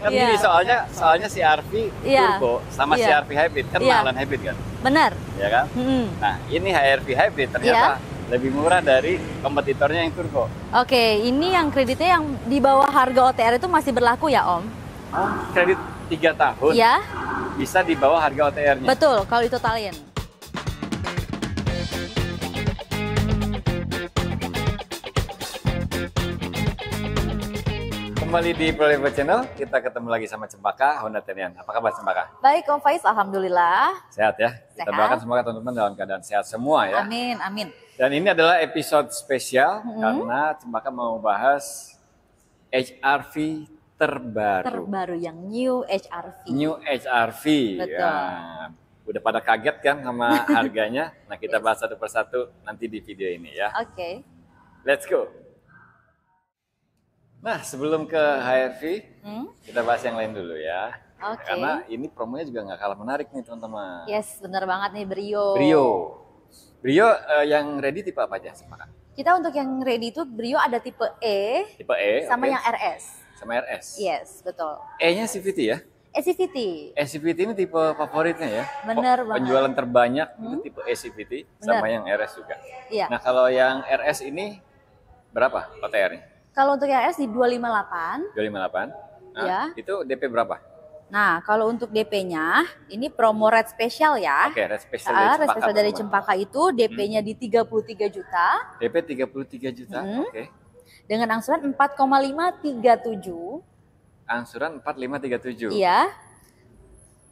Kan gini soalnya CR-V Turbo sama CR-V Hybrid kan mahalan hybrid kan? Benar. Ya kan? Nah, ini HR-V Hybrid ternyata lebih murah dari kompetitornya yang Turbo. Oke, ini yang kreditnya yang di bawah harga OTR itu masih berlaku ya Om? Oh, kredit 3 tahun? Ya. Bisa di bawah harga OTR-nya? Betul, kalau ditotalin. Kembali di Prolivo Channel, kita ketemu lagi sama Cempaka Honda Tenian. Apa kabar Cempaka? Baik Om Faiz, Alhamdulillah. Sehat ya? Kita doakan semoga teman-teman dalam keadaan sehat semua ya. Amin, amin. Dan ini adalah episode spesial karena Cempaka mau bahas HR-V terbaru yang New HR-V. New HR-V. Betul. Ya. Udah pada kaget kan sama harganya? Nah, kita bahas satu persatu nanti di video ini ya. Oke. Let's go. Nah, sebelum ke HR-V, kita bahas yang lain dulu ya. Oke. Karena ini promonya juga nggak kalah menarik nih teman-teman. Yes, bener banget nih Brio. Brio yang ready tipe apa aja? Sepakat. Kita untuk yang ready itu Brio ada tipe E. Tipe E. Sama yang RS. Sama RS. Yes, betul. E-nya CVT ya? CVT. CVT ini tipe favoritnya ya. Bener banget. Penjualan terbanyak itu tipe CVT sama yang RS juga. Iya. Nah, kalau yang RS ini berapa OTR-nya? Kalau untuk yang RS di 258. 258. Nah, ya. Itu DP berapa? Nah, kalau untuk DP-nya ini promo red spesial ya. Oke, red spesial red spesial dari Cempaka itu DP-nya di 33 juta. DP 33 juta. Oke. Dengan angsuran 4,537. Angsuran 4537. Iya.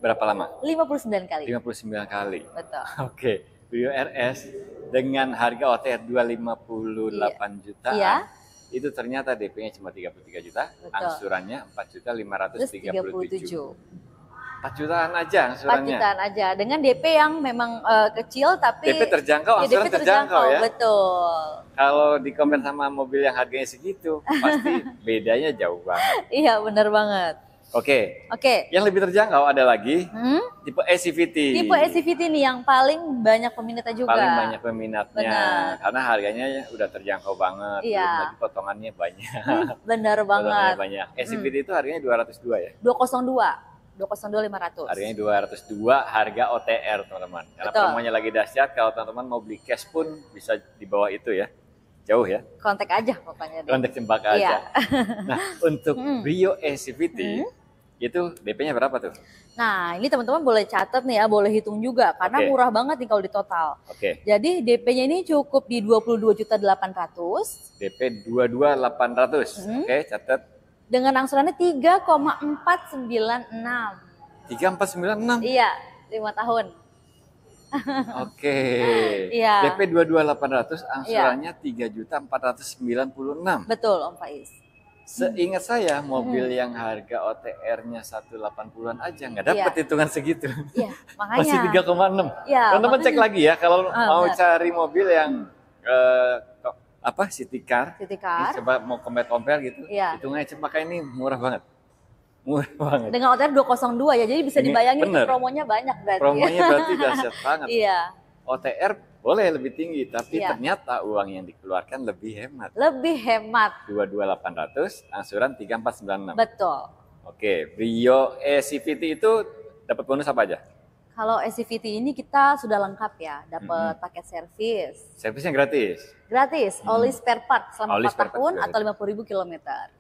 Berapa lama? 59 kali. 59 kali. Betul. Oke. Brio RS dengan harga OTR 258 juta. Iya. Itu ternyata DP-nya cuma 33 juta, Betul. Angsurannya 4.537. 4 jutaan aja 4 angsurannya. jutaan aja dengan DP yang memang kecil tapi DP terjangkau, angsuran DP terjangkau ya. Betul. Kalau di compare sama mobil yang harganya segitu, pasti bedanya jauh banget. Iya, benar banget. Oke. Oke. Yang lebih terjangkau ada lagi tipe CVT. Tipe CVT nih yang paling banyak peminatnya juga. Paling banyak peminatnya. Benar. Karena harganya udah terjangkau banget. Iya. Belum lagi potongannya banyak. Benar banget. Potongannya banyak. CVT itu harganya 202 ya? 202 500. Harganya 202 harga OTR teman-teman. Karena Betul. promonya lagi dahsyat. Kalau teman-teman mau beli cash pun bisa di bawah itu ya. Jauh ya. Kontak aja pokoknya deh. Kontak Cempaka Iya. aja. Nah, untuk Brio CVT itu DP-nya berapa tuh? Nah, ini teman-teman boleh catat nih ya, boleh hitung juga karena murah banget nih kalau di total. Jadi DP-nya ini cukup di 22.800. DP 22.800. Oke, catat. Dengan angsurannya 3,496. 3,496. Iya, 5 tahun. Oke. Iya. DP 22.800, angsurannya 3.496. Betul, Om Faiz. Seingat saya mobil yang harga OTR-nya 180-an aja nggak dapat hitungan segitu. Iya, makanya. Masih 3,6. Iya, teman-teman cek lagi ya kalau mau benar. cari mobil yang City Car. Coba mau compare gitu. Iya. Hitungannya Cempaka ini murah banget. Murah banget. Dengan OTR 202 ya, jadi bisa dibayangin bener. Promonya banyak berarti. Promonya berarti dahsyat banget. Iya. OTR boleh lebih tinggi, tapi ternyata uang yang dikeluarkan lebih hemat. Lebih hemat. 22.800, angsuran 3.496. Betul. Oke, Brio CVT itu dapat bonus apa aja? Kalau CVT ini kita sudah lengkap ya, dapat paket servis. Servisnya gratis? Gratis, oli spare part selama 4 tahun atau 50.000 kilometer.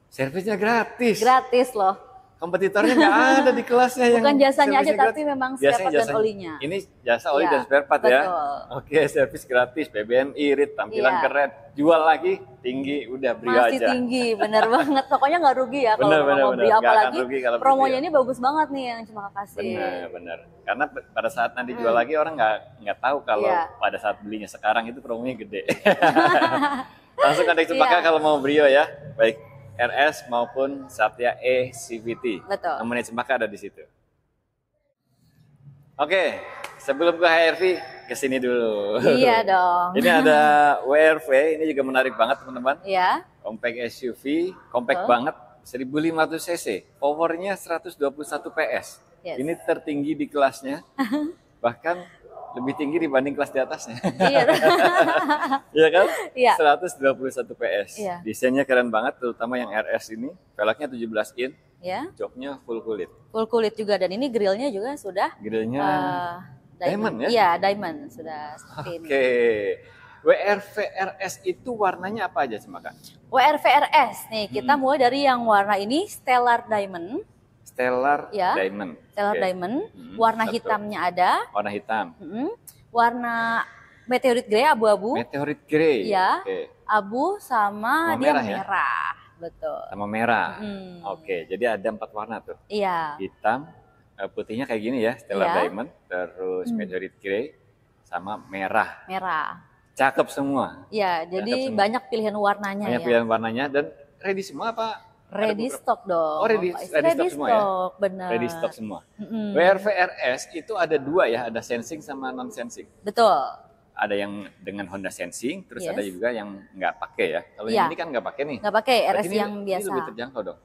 Servisnya gratis? Gratis loh. Kompetitornya nggak ada di kelasnya yang bukan jasanya aja gratis. Tapi memang spare part dan olinya. Ini jasa oli dan spare part ya. Betul. Oke, servis gratis, BBM irit, tampilan keren, jual lagi tinggi, udah Brio masih aja. Masih tinggi, bener banget. Pokoknya nggak rugi ya kalau mau beli, apalagi promonya ini bagus banget nih yang Cempaka kasih. Bener. Karena pada saat nanti jual lagi orang nggak tahu kalau pada saat belinya sekarang itu promonya gede. Langsung kontak Cempaka kalau mau Brio ya. Baik RS maupun Satya CVT. Betul. Nomornya Cempaka ada di situ. Oke, sebelum ke HR-V kesini dulu. Iya dong. Ini ada WR-V, ini juga menarik banget teman-teman. Iya. Compact SUV, compact banget, 1500 cc, powernya 121 PS. Yes. Ini tertinggi di kelasnya, bahkan lebih tinggi dibanding kelas di atasnya. Iya. Iya kan? Iya. 121 PS. Iya. Desainnya keren banget, terutama yang RS ini. Velgnya 17 in, Ya. Joknya full kulit. Full kulit juga, dan ini grillnya juga sudah. Grillnya diamond ya? Iya, diamond sudah seperti ini. Oke. WRV RS itu warnanya apa aja Cempaka? WRV RS nih, kita mulai dari yang warna ini Stellar Diamond. Stellar ya. Diamond. Stellar Diamond. Warna hitamnya ada. Warna hitam. Warna Meteorit Grey, abu-abu. Meteorit Grey. Ya. Abu sama dia merah. Ya? Betul. Sama merah. Oke, jadi ada 4 warna tuh. Iya. Hitam, putihnya kayak gini ya, Stellar Diamond, terus Meteorit Grey, sama merah. Merah. Cakep semua. Iya, jadi semua. Banyak pilihan warnanya. Banyak pilihan warnanya, dan ready semua apa? Ready stock dong. Oh, ready stock semua ya? Benar. Ready stock semua. WRV RS itu ada 2 ya, ada sensing sama non sensing. Betul. Ada yang dengan Honda Sensing, terus ada juga yang nggak pakai ya. Kalau yang ini kan nggak pakai nih. Nggak pakai, RS yang biasa. Ini lebih terjangkau dong.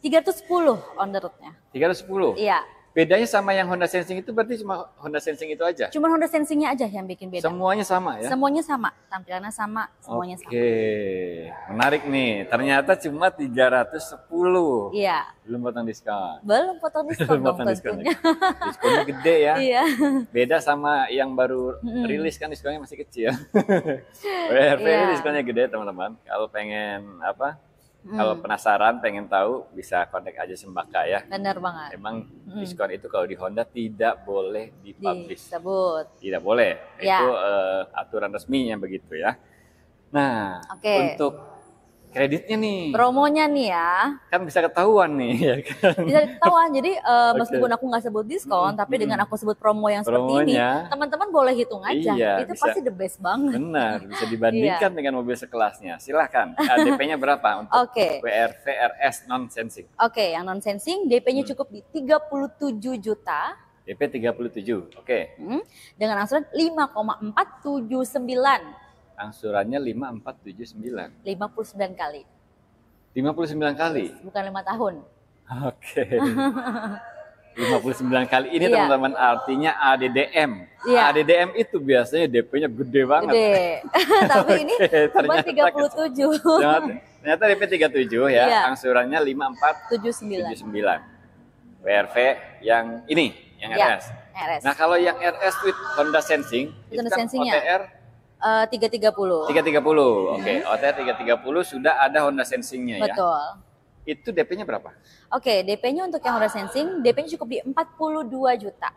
310 on the road-nya. 310? Iya. Bedanya sama yang Honda Sensing itu berarti cuma Honda Sensing itu aja? Cuma Honda Sensing-nya aja yang bikin beda. Semuanya sama ya? Semuanya sama, tampilannya sama, semuanya sama. Oke, menarik nih. Ternyata cuma 310. Iya. Belum potong diskon. Belum potong diskon dong tentunya. Diskonnya gede ya. Iya. Beda sama yang baru rilis kan diskonnya masih kecil. WRV diskonnya gede teman-teman. Kalau pengen apa? Kalau penasaran, pengen tahu, bisa kontak aja Cempaka ya. Benar banget. Emang diskon itu kalau di Honda tidak boleh dipublish. Disebut. Tidak boleh. Ya. Itu aturan resminya begitu ya. Nah, untuk kreditnya nih. Promonya nih ya. Kan bisa ketahuan nih ya kan. Bisa ketahuan. Jadi meskipun aku nggak sebut diskon, tapi dengan aku sebut promo yang seperti ini, teman-teman boleh hitung aja. Itu bisa, pasti the best banget. Benar, bisa dibandingkan dengan mobil sekelasnya. Silahkan. DP-nya berapa untuk WRV RS non-sensing? Oke, yang non-sensing DP-nya cukup di 37 juta. DP 37, oke. Dengan angsuran 5,479. Angsurannya 5479. 59 kali. 59 kali? Bukan 5 tahun. Oke. 59 kali. Ini teman-teman artinya ADDM. ADDM itu biasanya DP-nya gede banget. Gede. Tapi ini cuma 37. Ternyata DP 37 ya. Angsurannya 5479. WRV yang ini, yang RS. Nah, kalau yang RS with Honda Sensing, itu kan OTR 330. 330. Oke, OTR 330 sudah ada Honda Sensing-nya ya. Betul. Itu DP-nya berapa? Oke, DP-nya untuk yang Honda Sensing, DP-nya cukup di 42 juta.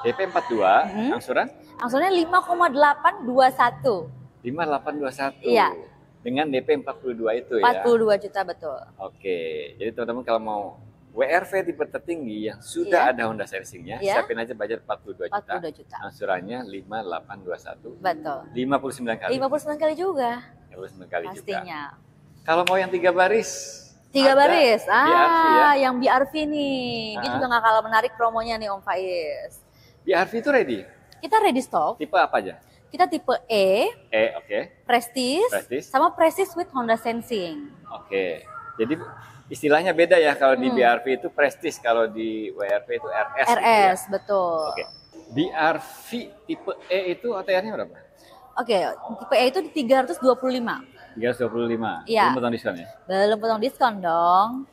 DP 42, angsuran? Angsurannya 5,821. 5,821. Iya. Dengan DP 42 itu ya. 42 juta betul. Oke, jadi teman-teman kalau mau WRV tipe tertinggi yang sudah ada Honda Sensing-nya, siapin aja budget 42 juta. 42 juta. Angsurannya 5,821. Betul. 59 kali. 59 kali juga. 59 kali pastinya. Juga. Kalau mau yang 3 baris? 3 baris. BRV ya. Yang BRV nih. Dia juga nggak kalah menarik promonya nih Om Faiz. BRV itu ready? Kita ready stock. Tipe apa aja? Kita tipe E. Oke. Prestige. Sama Prestige with Honda Sensing. Oke. Jadi istilahnya beda ya, kalau di BRV itu Prestige, kalau di WRV itu RS. RS, gitu ya? Betul. Oke. BRV tipe E itu OTR-nya berapa? Oke, tipe E itu di 325. 325. Iya. Belum potong diskon ya? Belum potong diskon dong.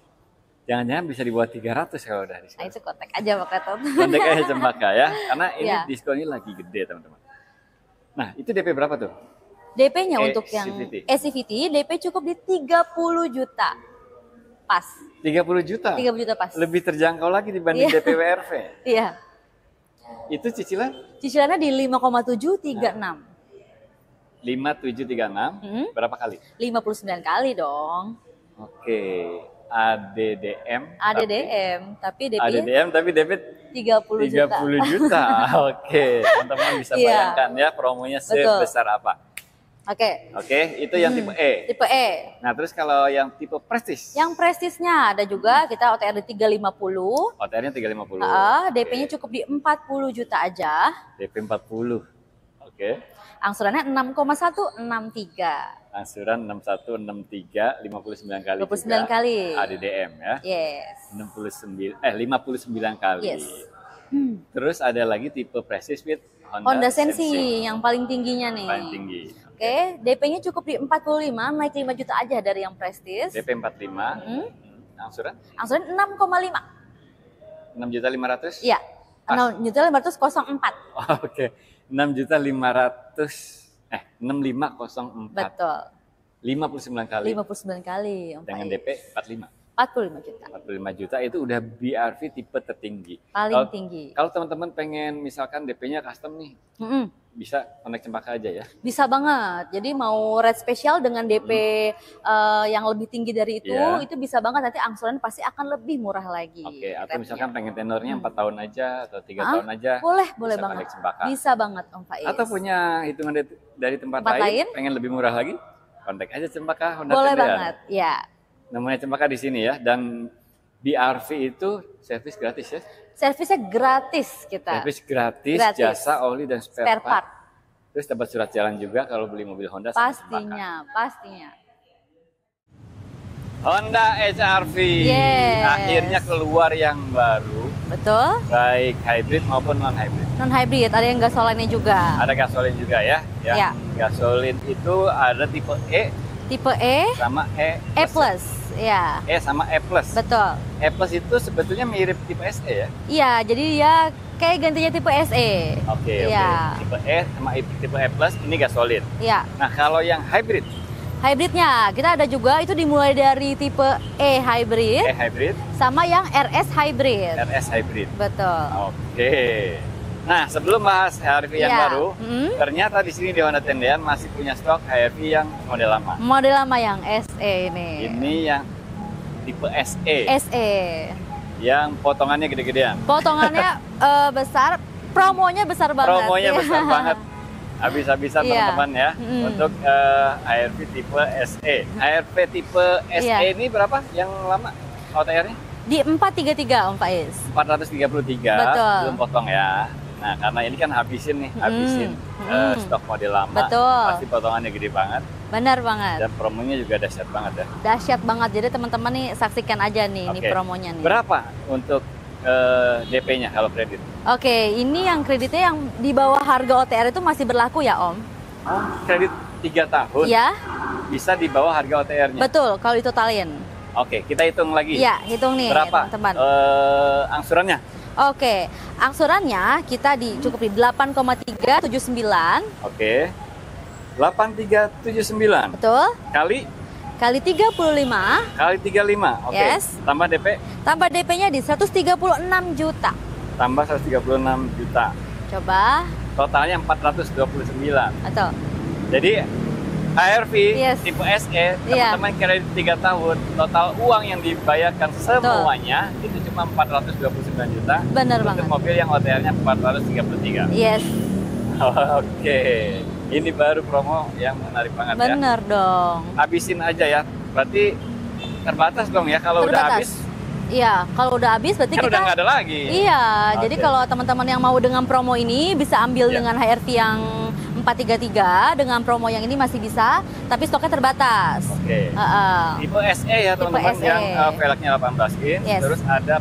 Jangan-jangan bisa di bawah 300 kalau udah diskon. Nah, itu kontak aja Pak Ketot. Kontak aja Cempaka ya, karena ini diskonnya lagi gede teman-teman. Nah, itu DP berapa tuh? DP-nya untuk yang CVT, DP cukup di 30 juta. Pas. 30 juta? 30 juta pas. Lebih terjangkau lagi dibanding DP WRV. Iya. Itu cicilan? Cicilannya di 5,736. 5736, berapa kali? 59 kali dong. Oke. ADDM tapi DP ADDM tapi DP 30 juta. Oke, teman-teman bisa bayangkan ya promonya sebesar apa. Oke, itu yang tipe E. Tipe E. Nah, terus kalau yang tipe Prestige? Yang Prestige-nya ada juga, kita OTR di 350. OTR-nya 350. DP-nya cukup di 40 juta aja. DP 40. Oke. Angsurannya 6,163. Angsuran 6163, 59 kali. 59 kali. ADDM ya. Yes. 59 kali. Yes. Terus ada lagi tipe Prestige with Honda Sensing yang paling tingginya nih. Paling tinggi. Oke, DP-nya cukup di 45, naik 5 juta aja dari yang Prestige. DP 45. Angsuran? Angsuran 6,5. 6.500.000? Iya. 6.504. Oke. 6.504. Betul. 59 kali. 59 kali. Dengan DP 45. 45 juta. 45 juta itu udah BRV tipe tertinggi. Paling tinggi. Kalau teman-teman pengen misalkan DP-nya custom nih, bisa Connect Cempaka aja ya? Bisa banget. Jadi mau red special dengan DP yang lebih tinggi dari itu bisa banget. Nanti angsuran pasti akan lebih murah lagi. Oke, atau misalkan pengen tenornya 4 tahun aja atau 3 tahun aja. Boleh banget. Bisa banget Om Faiz. Atau punya hitungan dari tempat lain, pengen lebih murah lagi, kontak aja Cempaka Honda Boleh Tendean. banget, ya. Namanya Cempaka di sini ya, dan BRV itu servis gratis ya? Servisnya gratis kita. Servis gratis, jasa oli dan spare part. Terus dapat surat jalan juga kalau beli mobil Honda. Pastinya. Honda HR-V akhirnya keluar yang baru. Betul. Baik hybrid maupun non hybrid. Non hybrid, ada yang gasolinnya juga. Ada gasolin juga ya. Gasolin itu ada tipe E. Tipe E sama E plus. Ya. E sama E plus. Betul. E plus itu sebetulnya mirip tipe SE ya? Iya, jadi ya kayak gantinya tipe SE. Oke. Tipe E sama tipe E plus ini gasolin. Iya. Nah kalau yang hybrid? Hybridnya kita ada juga, itu dimulai dari tipe E hybrid. E hybrid. Sama yang RS hybrid. RS hybrid. Betul. Oke. Nah, sebelum bahas HR-V yang baru, ternyata di sini di Honda Tendean masih punya stok HR-V yang model lama. Model lama yang SE ini. Ini yang tipe SE. SE. Yang potongannya gede-gedean. Potongannya besar, promonya besar banget. Promonya besar banget. Habis-habisan teman-teman ya untuk HR-V tipe SE. HR-V tipe SE ini berapa yang lama OTR-nya? Di 433 Om Faiz. 433. Betul. Belum potong ya. Nah, karena ini kan habisin stok model lama. Betul. Pasti potongannya gede banget. Benar banget. Dan promonya juga dahsyat banget ya. Dahsyat banget. Jadi teman-teman nih saksikan aja nih, ini promonya nih. Berapa untuk DP-nya kalau kredit? Oke, ini yang kreditnya yang di bawah harga OTR itu masih berlaku ya Om? Oh, kredit 3 tahun? Iya. Bisa di bawah harga OTR-nya? Betul, kalau ditotalin. Oke, kita hitung lagi. Iya, hitung nih teman-teman. Berapa angsurannya? Oke, angsurannya kita cukup di 8,379. Oke. 8,379. Betul. Kali 35. Kali 35. Oke. Yes. Tambah DP? Tambah DP-nya di 136 juta. Tambah 136 juta. Coba. Totalnya 429. Betul. Jadi HR-V tipe SE, teman-teman kredit 3 tahun, total uang yang dibayarkan semuanya itu cuma 429 juta. Benar banget. Untuk mobil yang OTR-nya 433. Yes. Oke. Ini baru promo yang menarik banget. Bener dong. Habisin aja ya. Berarti terbatas dong ya kalau udah habis. Iya, kalau udah habis berarti kan kita udah nggak ada lagi. Iya, jadi kalau teman-teman yang mau dengan promo ini bisa ambil dengan HR-V yang 433 dengan promo yang ini masih bisa, tapi stoknya terbatas. Oke. Tipe SE ya teman-teman yang velgnya 18 inch, terus ada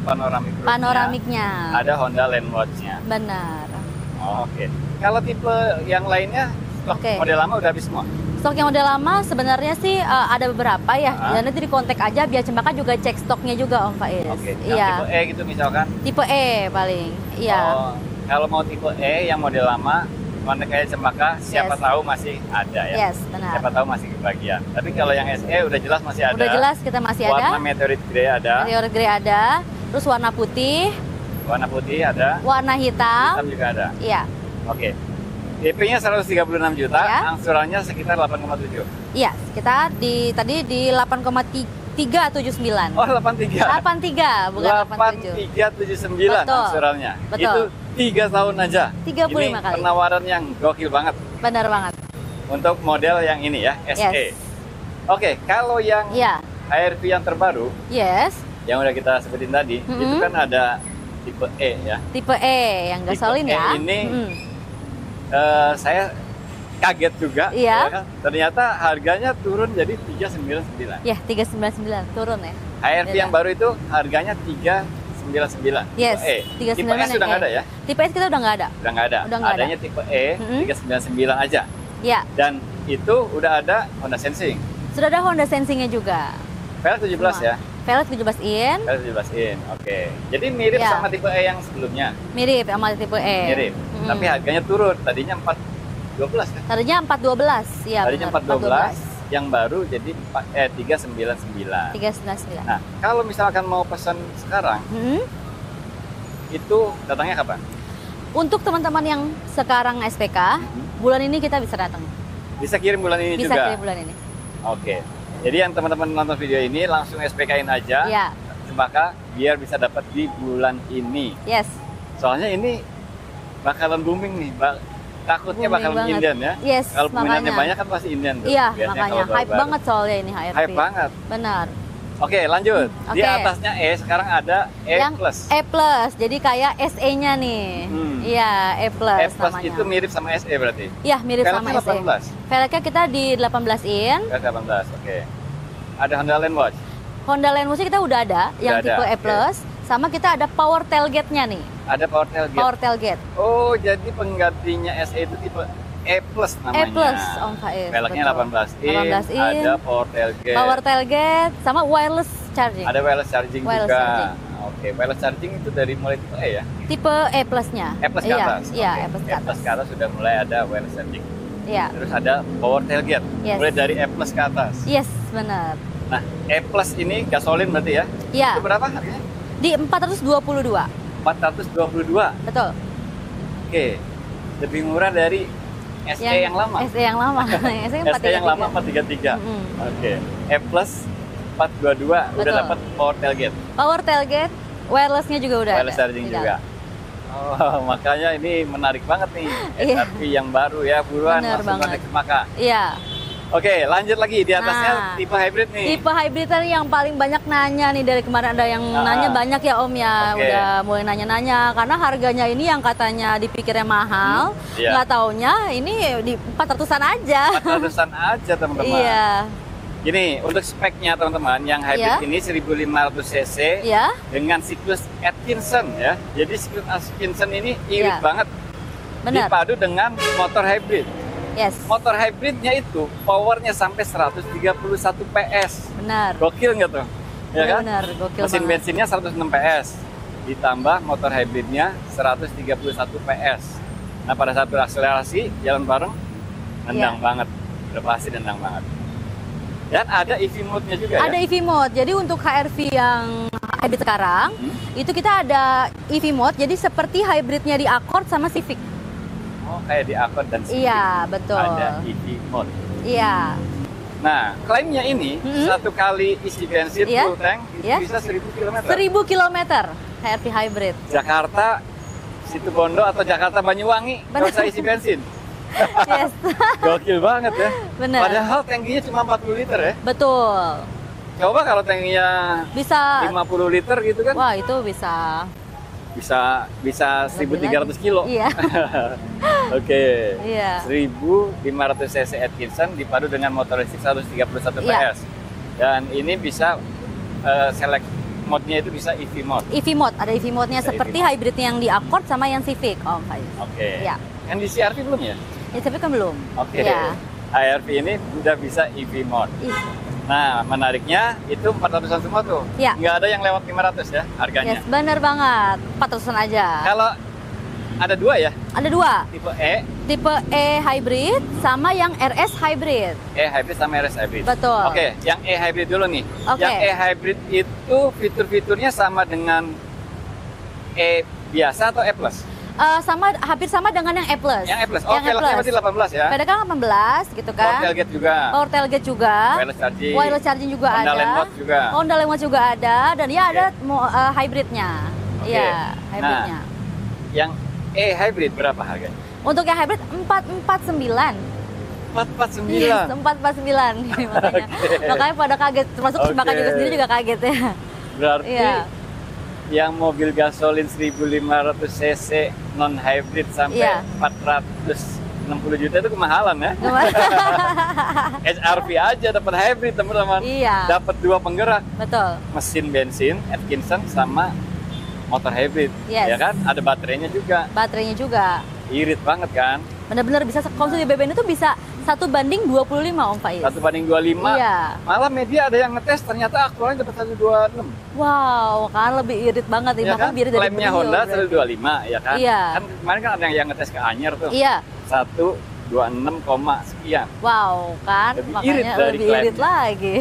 panoramiknya. Ada Honda Landwatch-nya. Benar. Oke. Kalau tipe yang lainnya stok model lama udah habis semua? Stok yang model lama sebenarnya sih ada beberapa ya. Dan nanti di kontak aja biar Cempaka juga cek stoknya juga Om Faiz. Oke. Tipe E gitu misalkan? Tipe E paling. Iya. Oh, kalau mau tipe E yang model lama, kontak aja Cempaka, siapa tahu masih ada ya. Yes, benar. Siapa tahu masih kebagian. Tapi kalau yang SE udah jelas masih ada. Udah jelas kita masih ada. Warna meteorit grey ada. Meteorit grey ada. Terus warna putih. Warna putih ada. Warna hitam. Hitam juga ada. Iya. Oke. DP-nya 136 juta, angsurannya sekitar 8,7. Iya, kita tadi di 8,379. Oh, 83. 83, bukan 87. 8379 angsurannya. Betul. Itu 3 tahun aja. 35 ini kali. Penawaran yang gokil banget. Benar banget. Untuk model yang ini ya, SE. Oke, kalau yang HR-V yang terbaru, yang udah kita sebutin tadi, itu kan ada tipe E ya. Tipe E yang gasolin ya. Ini saya kaget juga. Iya. Ya kan? Ternyata harganya turun jadi 399. Ya, 399 turun ya. HR-V yang baru itu harganya 399. Yes. Tipe S sudah nggak ada ya? Tipe S kita udah nggak ada. Udah nggak ada. Adanya tipe E 399 aja. Ya. Dan itu udah ada Honda Sensing. Sudah ada Honda Sensingnya juga. Velg 17 ya? Velg 17 in. Velg 17 in, oke. Jadi mirip sama tipe E yang sebelumnya? Mirip sama tipe E. Mirip, tapi harganya turun. Tadinya 412 kan? Tadinya 412, ya. Tadinya 412. Yang baru jadi 399. 399. Nah, kalau misalkan mau pesan sekarang, itu datangnya kapan? Untuk teman-teman yang sekarang SPK, bulan ini kita bisa datang. Bisa kirim bulan ini bisa juga? Bisa kirim bulan ini. Oke. Jadi yang teman-teman nonton video ini langsung SPK-in aja. Ya. Maka biar bisa dapat di bulan ini. Yes. Soalnya ini bakalan booming nih, takutnya bakalan Indian ya. Yes, kalau peminatnya banyak kan pasti Indian tuh. Iya, makanya hype banget soalnya ini HRV. Hype banget. Benar. Oke, lanjut. Di atasnya E, sekarang ada E+. E+, jadi kayak SE-nya nih. Iya, E+. E+ namanya. itu mirip sama SE berarti? Iya, mirip sama SE. 18. Velgnya kita di 18 in. 18, oke. Ada Honda Land Watch? Honda Land Watch kita udah ada, yang tipe E+. Sama kita ada power tailgate-nya nih. Ada power tailgate? Power tailgate. Oh, jadi penggantinya SE itu tipe E+ namanya. E+, Om Faiz. Velgnya 18 in, ada power tailgate. Power tailgate, sama wireless charging. Ada wireless charging juga. Oke, wireless charging itu dari mulai tipe E ya? Tipe E+-nya. E+ ke atas? Iya, E+. E+ ke atas. E+ ke atas sudah mulai ada wireless charging. Iya. Terus ada power tailgate, mulai dari E+ ke atas. Yes, benar. Nah, E+ ini gasolin berarti ya? Iya. Itu berapa harganya? Di 422. 422? Betul. Oke, lebih murah dari SE yang lama? SE yang lama. SE yang lama 433. Oke, E+ 422 udah dapat power tailgate. Power tailgate, wirelessnya juga udah wireless charging juga. Oh, makanya ini menarik banget nih HRV yang baru ya, buruan langsung kontak ke Maka. Iya. Oke, lanjut lagi di atasnya tipe hybrid nih. Tipe hybrid tadi yang paling banyak nanya nih, dari kemarin ada yang nanya banyak ya Om ya. Udah mulai nanya-nanya karena harganya ini yang katanya dipikirnya mahal, nggak taunya ini di 400-an aja. 400-an aja teman-teman. Iya. Gini, untuk speknya teman-teman, yang hybrid ini 1500 cc dengan siklus Atkinson ya. Jadi siklus Atkinson ini irit banget. Benar. Dipadu dengan motor hybrid. Yes. Motor hybridnya itu powernya sampai 131 PS. Benar. Gokil nggak tuh? Ya kan? Benar, gokil. Mesin bensinnya 106 PS. Ditambah motor hybridnya 131 PS. Nah, pada saat berakselerasi jalan bareng nendang banget. Udah pasti nendang banget. Dan ada EV mode-nya juga ada EV mode. Jadi untuk HRV yang hybrid sekarang, itu kita ada EV mode. Jadi seperti hybridnya di Accord sama Civic. Oh, kayak di Accord dan Civic. Iya, betul. Ada EV mode. Iya. Nah, klaimnya ini satu kali isi bensin full tank bisa 1000 km. 1000 km HRV hybrid. Jakarta, Situbondo atau Jakarta Banyuwangi nggak usah isi bensin. Yes. Gokil banget ya. Bener. Padahal tangkinya cuma 40 liter ya. Betul. Coba kalau tangkinya bisa 50 liter gitu kan. Wah, itu bisa 1300 kilo. Iya. Oke. Iya. 1500 cc Atkinson dipadu dengan motor listrik 131 PS. Dan ini bisa select mode-nya itu bisa EV mode. EV mode, ada EV mode-nya seperti hybridnya yang di Accord sama yang Civic, Om Faiz. Oke. Ya. Yang di CR-V belum ya? Ya, Civic kan belum. Oke. Ya. HRV ini udah bisa EV mode. Nah, menariknya itu 400-an semua tuh. Ya. Nggak ada yang lewat 500 ya harganya. Yes, bener banget. 400-an aja. Kalau ada dua ya? Ada dua. Tipe E. Tipe E hybrid sama yang RS hybrid. E hybrid sama RS hybrid. Betul. Oke, yang E hybrid dulu nih. Yang E hybrid itu fitur-fiturnya sama dengan E biasa atau E+? Hampir sama dengan yang E+. Yang E+. Oh, velgnya berarti 18 ya? Velgnya kan 18 gitu kan. Power tailgate juga. Power tailgate juga. Wireless charging. Wireless charging juga Honda ada. Land Watch juga. Honda Land Watch juga ada. Dan ya ada hybridnya. Iya, hybridnya. Nah, yang E hybrid berapa harganya? Untuk yang hybrid 449. 449? Yes, 449. Makanya pada kaget. Termasuk Maka juga sendiri juga kaget ya. Berarti yang mobil gasolin 1500 cc non hybrid sampai 460 juta itu kemahalan ya. HRV aja dapat hybrid teman-teman. Iya. Dapat dua penggerak. Betul. Mesin bensin Atkinson sama motor hybrid. Yes. Ya kan? Ada baterainya juga. Baterainya juga. Irit banget kan? Benar-benar bisa konsumsi BBM itu bisa 1:25 Om Faiz. 1:25. Iya. Malah media ada yang ngetes ternyata aktualnya dapat 126. Wow, kan lebih irit banget nih. Ya Bahkan kan? irit dari Klaimnya Brio, Honda berarti. 125 ya kan? Iya. Kan kemarin kan ada yang ngetes ke Anyer tuh. Iya. 126, sekian. Wow, kan Lebih makanya irit dari lebih irit klaimnya. lagi.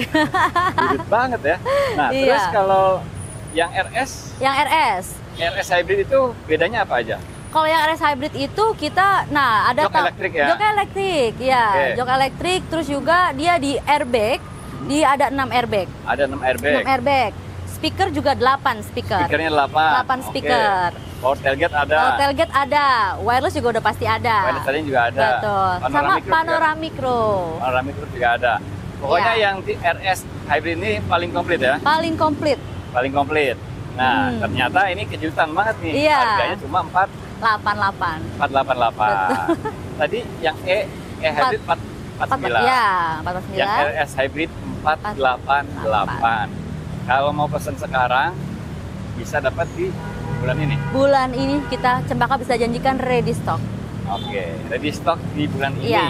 Irit banget ya. Nah, Iya. terus kalau yang RS, Yang RS. RS hybrid itu bedanya apa aja? Kalau yang RS hybrid itu kita, nah ada Jok elektrik ya? Jok elektrik, ya. Oke. Jok elektrik, terus juga dia di airbag, dia ada 6 airbag. Ada 6 airbag. 6 airbag. Speaker juga 8 speaker. Speakernya 8. 8 speaker. Oke. Power tailgate ada. Kalau tailgate ada, wireless juga udah pasti ada. Wireless tadi juga ada. Betul. Sama panoramic roof. Panoramic roof juga ada. Pokoknya Iya. yang di RS hybrid ini paling komplit ya? Paling komplit. Paling komplit. Nah, ternyata ini kejutan banget nih. Iya. Harganya cuma 88. 488. Tadi yang hybrid 449. Ya, Yang 49. RS hybrid 488. Kalau mau pesan sekarang bisa dapat di bulan ini. Bulan ini kita Cempaka bisa janjikan ready stock. Oke, ready stock di bulan ini. Iya.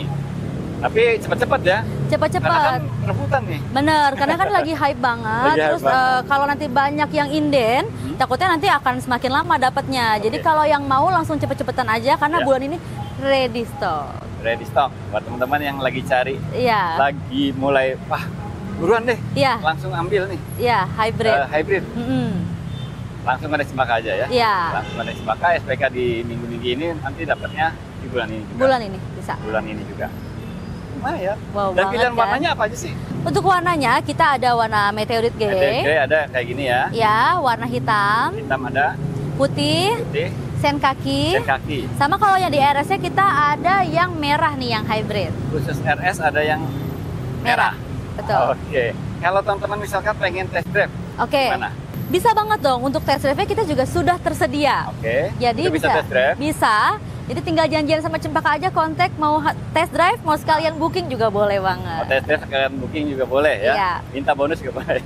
Tapi cepat-cepat ya. Karena Cepat-cepat. kan rebutan nih. Bener, karena kan lagi hype banget. Lagi hype Terus banget. kalau nanti banyak yang inden, takutnya nanti akan semakin lama dapatnya. Jadi Oke. kalau yang mau langsung cepet-cepetan aja, karena Ya. bulan ini ready stock. Ready stock buat teman-teman yang lagi cari, Iya, lagi mulai, wah buruan deh, iya, langsung ambil nih iya, hybrid. hybrid. Mm-mm. Langsung ada Cempaka aja ya. Iya, Langsung ada Cempaka, SPK di minggu-minggu ini nanti dapatnya di bulan ini juga. bulan ini bisa. Bulan ini juga. Lumayan. Wow, Dan banget pilihan kan? warnanya apa aja sih? Untuk warnanya kita ada warna meteorit grey, Ada kayak gini ya. ya, warna hitam, Hitam ada, putih, putih, sen kaki. sen kaki. Sama kalau yang di RS-nya kita ada yang merah nih, yang hybrid. Khusus RS ada yang merah. Betul. Oke. Kalau teman-teman misalkan pengen test drive, Oke. gimana? Bisa banget dong, untuk test drive-nya kita juga sudah tersedia. Oke. Jadi Itu bisa test drive. Bisa. Jadi tinggal janjian sama Cempaka aja, kontak mau test drive, mau sekalian booking juga boleh banget. Mau test drive sekalian booking juga boleh ya. Iya. Minta bonus juga boleh.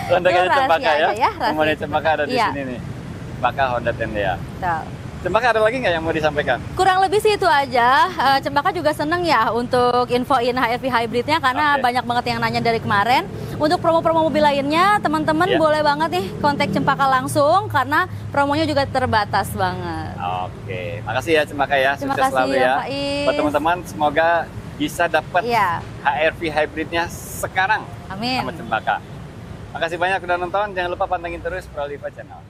Honda Itu Cempaka rahasia ya. aja ya, rahasia. Temannya Cempaka ada di Iya. sini nih. Cempaka Honda Tendea. Tuh. Cempaka ada lagi nggak yang mau disampaikan? Kurang lebih sih itu aja. Cempaka juga seneng ya untuk infoin HRV hybridnya karena Oke. banyak banget yang nanya dari kemarin. Untuk promo-promo mobil lainnya, teman-teman Iya. boleh banget nih kontak Cempaka langsung karena promonya juga terbatas banget. Oke, makasih ya Cempaka ya. Terima Sukses kasih selalu ya, ya. Faiz. Buat teman-teman semoga bisa dapat Iya. HRV hybridnya sekarang Amin. sama Cempaka. Makasih banyak udah nonton. Jangan lupa pantengin terus Proliva Channel.